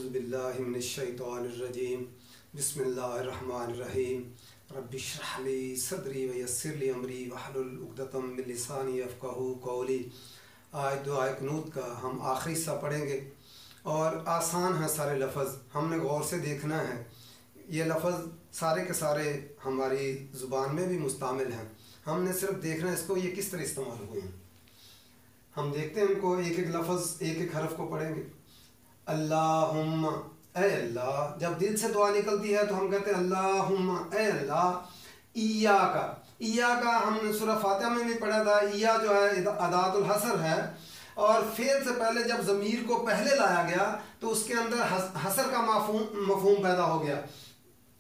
औज़ुबिल्लाहि मिनश्शैतानिर्रजीम बिस्मिल्लाहिर्रहमानिर्रहीम रब्बि इश्रह ली सदरी व यस्सिर ली अमरी वहलुल उक़दतम मिन लिसानी यफ़क़हू क़ौली। आज दुआए कुनूत का हम आखिरी सा पढ़ेंगे और आसान है सारे लफ्ज़, हमने गौर से देखना है। ये लफ्ज़ सारे के सारे हमारी ज़ुबान में भी मुस्तामिल हैं, हमने सिर्फ देखना है इसको ये किस तरह इस्तेमाल हुए हैं। हम देखते हैं इनको, एक एक लफ्ज़ एक एक हरफ को पढ़ेंगे। अल्लाहुम्मा, ए अल्लाह। जब दिल से दुआ निकलती है तो हम कहते हैं अल्लाहुम्मा, ए अल्लाह। इय्याका, इय्याका हमने सूरह फातिहा में भी पढ़ा था। इय्या जो है अदातुल हसर है और फेल से पहले जब ज़मीर को पहले लाया गया तो उसके अंदर हसर का मफ़हूम पैदा हो गया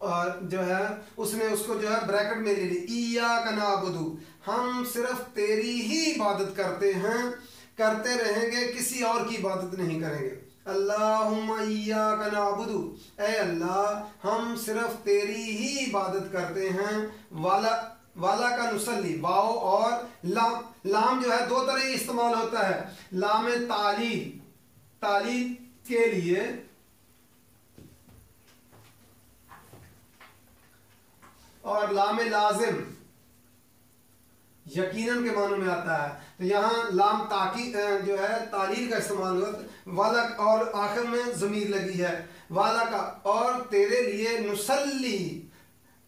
और जो है उसने उसको जो है ब्रैकेट में ले ली। इय्याका नअबुदु, हम सिर्फ तेरी ही इबादत करते हैं, करते रहेंगे, किसी और की इबादत नहीं करेंगे। अल्लाहुम्मा इय्याका नअबुदु, ए अल्लाह हम सिर्फ तेरी ही इबादत करते हैं। वाला का नुसल्ली, वाव और लाम, लाम जो है दो तरह इस्तेमाल होता है। लाम तालील, तालील के लिए और लाम लाजिम यकीनन के मानों में आता है। तो यहाँ लाम ताकी जो है तालील का इस्तेमाल हुआ। वाला और आखिर में ज़मीर लगी है वाला का। और तेरे लिए नुसल्ली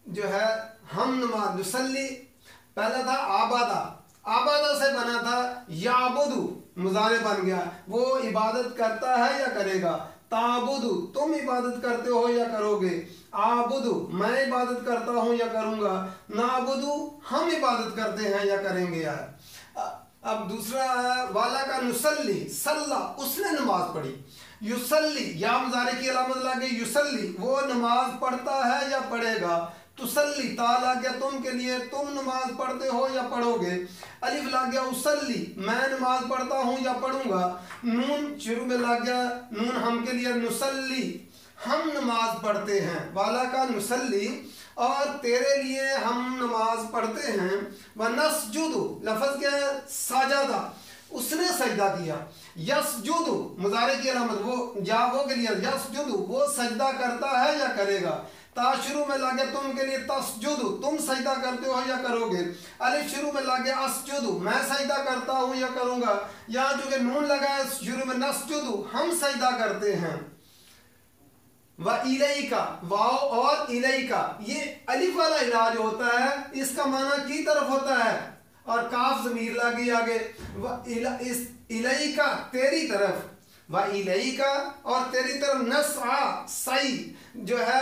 जो है हम नमाज, नुसल्ली पहला था आबादा, आबादा से बना था याबुदु, मुज़ारे बन गया, वो इबादत करता है या करेगा। ताबुदु, तुम इबादत करते हो या करोगे। आबुदु, मैं इबादत करता हूँ या करूँगा। नाबुदु, हम इबादत करते हैं या करेंगे यार। अब दूसरा वाला का नुसल्ली, सल्ला उसने नमाज पढ़ी। युसल्ली, या मुज़ारे की अलामत लगे युसल्ली, वो नमाज पढ़ता है या पढ़ेगा। तुसल्ली, ता लग गया तुम के लिए, तुम नमाज पढ़ते हो या पढ़ोगे। अलिफ लग गया उसल्ली, मैं नमाज पढ़ता हूँ या पढ़ूंगा। नून शुरू में लग गया नून हम के लिए, नुसल्ली हम नमाज पढ़ते हैं। वाला का नुसल्ली, और तेरे लिए हम नमाज पढ़ते हैं। व नस्जुदु, लफ्ज़ क्या है साजदा, उसने सजदा किया। यस्जुदु, मुज़ारे की अलामत वो या वो के लिए, यस्जुदु वो सजदा करता है या करेगा। ता शुरू में लगे तुम के लिए, तस्जुदु तुम सजदा करते हो या करोगे। अलिफ शुरू में लगे असजुदु, मैं सजदा करता हूँ या करूँगा। यहाँ जो कि नून लगा है शुरू में, नस्जुदु हम सजदा करते हैं। व इलैका, वाव और इलैका, ये अलिफ वाला इलाज होता है, इसका माना की तरफ होता है और काफ ज़मीर लगी आगे। इस इलैका तेरी तरफ, व इलैका और तेरी तरफ। नस्आ, सई जो है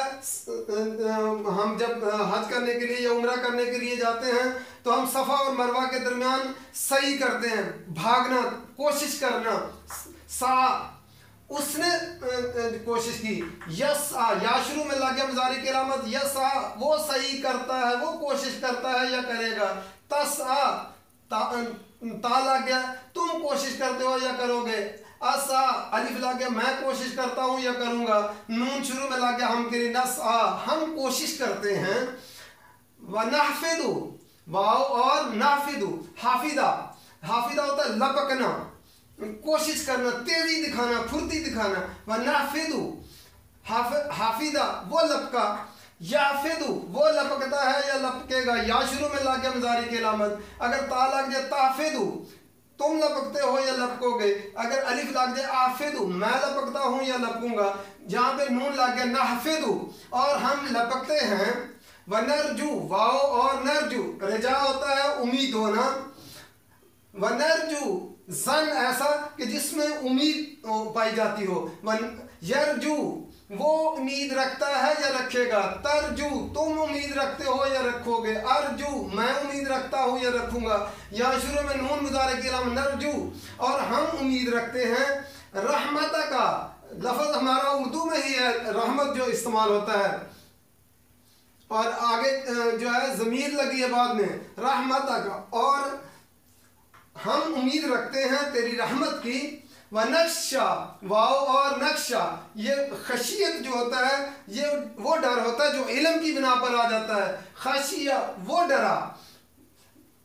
हम जब हज करने के लिए या उम्रा करने के लिए जाते हैं तो हम सफ़ा और मरवा के दरमियान सई करते हैं, भागना, कोशिश करना। सा, उसने कोशिश की। यसा, या शुरू में लग गया मुज़ारी की अलामत, यसा वो सही करता है, वो कोशिश करता है या करेगा। तसा, ता लग गया तुम कोशिश करते हो या करोगे। असा, अलिफ लग गया मैं कोशिश करता हूँ या करूँगा। नून शुरू में लग गया हम के लिए, नस्आ हम कोशिश करते हैं। व नहफिदु, वाव और नाफिदु, हाफिदा, हाफिदा होता है लपकना, कोशिश करना, तेजी दिखाना, फुर्ती दिखाना। व नाफिदु, हाफिदा वो लपका। याफिदु वो लपकता है या लपकेगा। या शुरू में लग गया मुज़ारी की अलामत। अगर ता लग जाए ताफिदु तुम लपकते हो या लपकोगे। अगर अलिफ लग जाए आफिदु मैं लपकता हूँ या लपकूंगा। जहाँ पे नून लग गया नहफिदु और हम लपकते हैं। व नरजू, वाव और नरजू, रजा होता है उम्मीद होना। व नरजू ज़न ऐसा कि जिसमें उम्मीद पाई जाती हो। व यरजू वो उम्मीद रखता है या रखेगा। तरजू तुम उम्मीद रखते हो या रखोगे। अर्जू मैं उम्मीद रखता हूँ या रखूँगा। यहाँ शुरू में नून मुज़ारे के अलावा नरजू और हम उम्मीद रखते हैं। रहमत का लफ्ज़ हमारा उर्दू में ही है, रहमत जो इस्तेमाल होता है और आगे जो है ज़मीर लगी है बाद में, रहमत का, और हम उम्मीद रखते हैं तेरी रहमत की। व नक्शा, वाव और नक्शा, ये खशियत जो होता है ये वो डर होता है जो इल्म की बिना पर आ जाता है। खशिया वो डरा,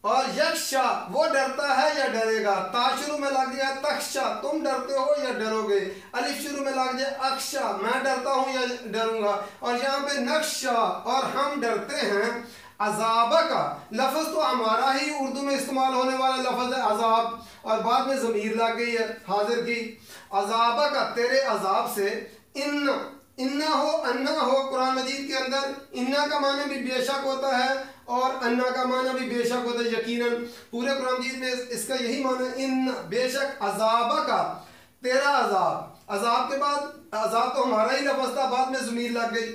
और यक्षा वो डरता है या डरेगा, ता शुरू में लग जाए तक्षा तुम डरते हो या डरोगे, अलिफ शुरू में लग जाए अक्षा मैं डरता हूँ या डरूंगा, और यहाँ पे नक्शा और हम डरते हैं। अजाब का लफ्ज़ तो हमारा ही उर्दू में इस्तेमाल होने वाला लफ्ज़ है अजाब, और बाद में ज़मीर लग गई है हाजिर की। अजाब का तेरे अजाब से, इन्ना हो अन्ना हो, कुरान मजीद के अंदर इन्ना का माना भी बेशक होता है और अन्ना का माना भी बेशक होता है। यकीनन पूरे कुरान मजीद में इसका यही माना इन बेशक अजाब का तेरा अजाब, अजाब के बाद अजाब तो हमारा ही लफ्ज़ था, बाद में ज़मीर लग गई।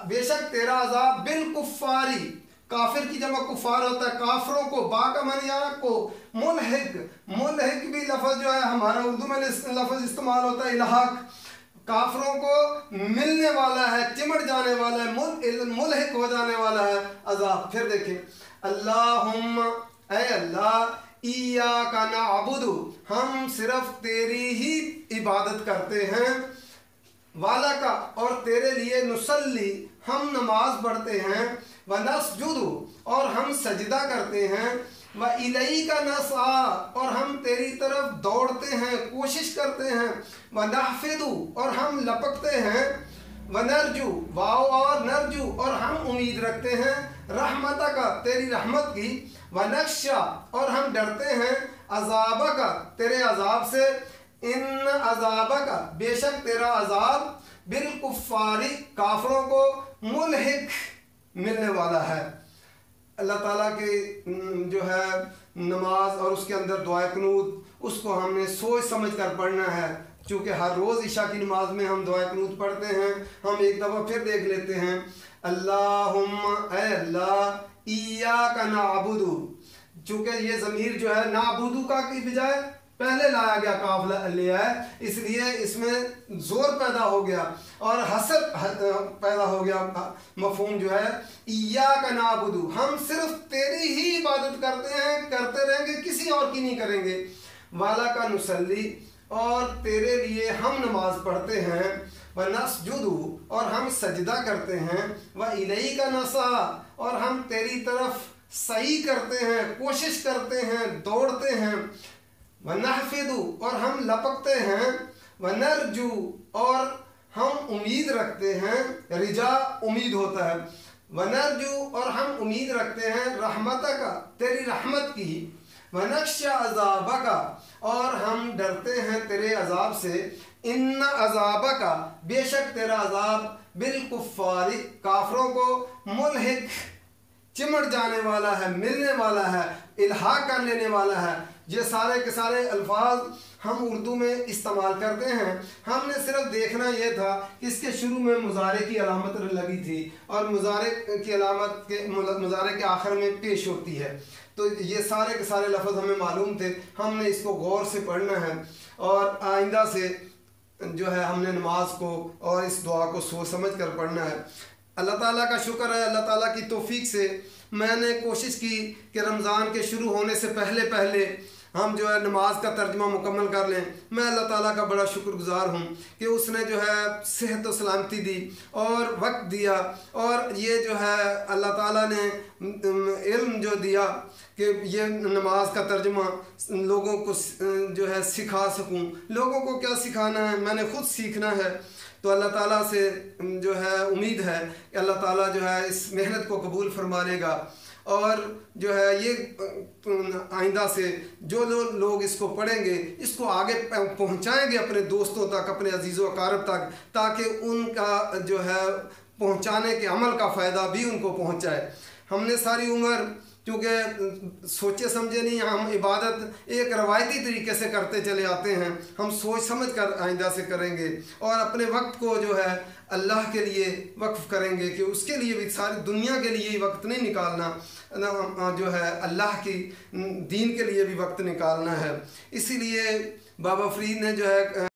बेशक तेरा अजाब बिल कुफ़ारी, काफिर की जमा कुफार होता है, काफरों को, बा का मन यहाँ को मुल्हिक भी लफ्ज़ जो है हमारा उर्दू में लफ्ज़ इस्तेमाल होता है इल्हाक, काफरों को मिलने वाला है, चिमट जाने वाला है, मुल्हिक हो जाने वाला है अजाब। फिर देखें अल्लाहुम्मा ऐ अल्लाह, इय्याका नअबुदु हम सिर्फ तेरी ही इबादत करते हैं, वाला का और तेरे लिए, नुसल्ली हम नमाज पढ़ते हैं, व नस्जुदु और हम सजदा करते हैं, व इलैका नसआ और हम तेरी तरफ दौड़ते हैं कोशिश करते हैं, व नहफिदु और हम लपकते हैं, व नरजू वाओ और नरजू और हम उम्मीद रखते हैं, रहमत का तेरी रहमत की, व नक्शा और हम डरते हैं, अजाब का तेरे अजाब से, इन अजाब का बेशक तेरा अजाब, बिल कुफ़ारी काफरों को, मुल्हिक मिलने वाला है। अल्लाह ताला के जो है नमाज और उसके अंदर दुआ कुनूत उसको हमने सोच समझ कर पढ़ना है, चूँकि हर रोज़ इशा की नमाज में हम दुआ कुनूत पढ़ते हैं। हम एक दफ़ा फिर देख लेते हैं अल्लाहुम्मा ऐ अल्लाह, इय्याका नअबुदु, चूँकि ये ज़मीर जो है नाबुदु का की बजाय पहले लाया गया काफिला लिया है, इसलिए इसमें जोर पैदा हो गया और हसर पैदा हो गया। मफहूम जो है इय्याका नअबुदु हम सिर्फ तेरी ही इबादत करते हैं, करते रहेंगे, किसी और की नहीं करेंगे, वाला का नुसल्ली और तेरे लिए हम नमाज पढ़ते हैं, व नस्जुदु और हम सजदा करते हैं, व इलैका नसा और हम तेरी तरफ सही करते हैं, कोशिश करते हैं, दौड़ते हैं, व नहफिदु और हम लपकते हैं, व नरजू और हम उम्मीद रखते हैं, रिजा उम्मीद होता है, व नरजू और हम उम्मीद रखते हैं, रहमत का तेरी रहमत की, व नक्शा अजाब का और हम डरते हैं तेरे अजाब से, इन अजाब का बेशक तेरा अजाब, बिल कुफ़ारी काफरों को, मुल्हिक चिमट जाने वाला है, मिलने वाला है, इल्हाक कर लेने वाला है। ये सारे के सारे अल्फाज हम उर्दू में इस्तेमाल करते हैं। हमने सिर्फ देखना ये था कि इसके शुरू में मुजारे की अलामत लगी थी और मुजारे की अलामत के मुजारे के आखिर में पेश होती है, तो ये सारे के सारे लफ्ज़ हमें मालूम थे। हमने इसको गौर से पढ़ना है और आइंदा से जो है हमने नमाज को और इस दुआ को सोच समझ कर पढ़ना है। अल्लाह ताला का शुक्र है, अल्लाह ताला की तौफीक से मैंने कोशिश की कि रमज़ान के शुरू होने से पहले पहले हम जो है नमाज का तर्जुमा मुकम्मल कर लें। मैं अल्लाह ताला का बड़ा शुक्रगुज़ार हूँ कि उसने जो है सेहत और सलामती दी और वक्त दिया, और ये जो है अल्लाह ताला ने इल्म जो दिया कि ये नमाज का तर्जुमा लोगों को जो है सिखा सकूँ। लोगों को क्या सिखाना है, मैंने ख़ुद सीखना है। तो अल्लाह ताला से जो है उम्मीद है कि अल्लाह ताला जो है इस मेहनत को कबूल फरमा लेगा, और जो है ये आइंदा से जो लोग इसको पढ़ेंगे इसको आगे पहुंचाएंगे अपने दोस्तों तक, अपने अजीज़ों अकारब तक, ताकि उनका जो है पहुंचाने के अमल का फ़ायदा भी उनको पहुंचाए। हमने सारी उम्र क्योंकि सोचे समझे नहीं, हम इबादत एक रवायती तरीके से करते चले आते हैं। हम सोच समझ कर आइंदा से करेंगे और अपने वक्त को जो है अल्लाह के लिए वक्फ़ करेंगे कि उसके लिए भी, सारी दुनिया के लिए ही वक्त नहीं निकालना, जो है अल्लाह की दीन के लिए भी वक्त निकालना है। इसीलिए बाबा फरीद ने जो है